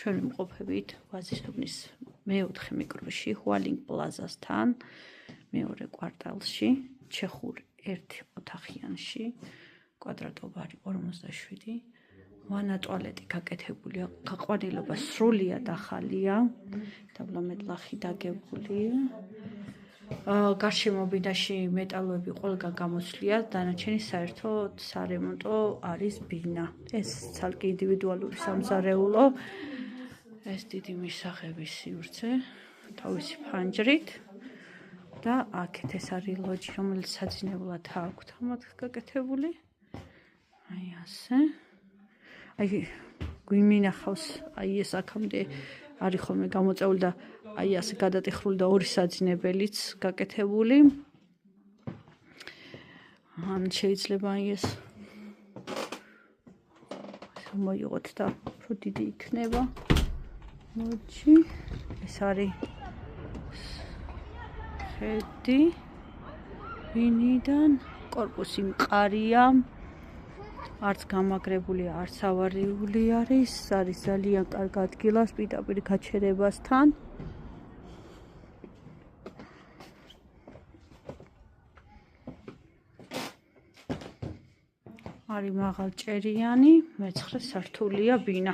ჩვენ ვიმყოფებით ვაზირებნის მეოთხე მიკროში, ჰუალინგ პლაზასთან, მეორე კვარტალში, ჩეხურ ერთ ოთახიანში, კვადრატობარი 57. ვანა ტუალეტი გაკეთებულია, გაყვანილობა სრულიად ახალია, დაბლომეტლახი დაგებულია. გარშემო ბინაში მეტალოები ყველგან გამოცვლია, დანარჩენი საერთოდ სარემონტო არის ბინა. ეს ცალკე ინდივიდუალური სამზარეულო, ეს დიდი მისაღების სივრცე, თავისი ფანჯრით და აქეთ ეს არის ლოჯი, რომელიც საძინებლად აქვთ ამათ გაკეთებული. აი ასე. აი გვიმინახავს, აი ეს აქამდე არის ხოლმე გამოწეული და აი ასე გადატიხრული და ორი საძინებელიც გაკეთებული. ან შეიძლება აი ეს მოიღოთ და უფრო დიდი იქნება. ლოჯი, ეს არის ხედი ბინიდან, კორპუსი მყარია. არც გამაგრებული, არც ავარიული არის ძალიან კარგ ადგილას, პირდაპირ გაჩერებასთან. არის მაღალჭერიანი, მე-9 სართულია ბინა.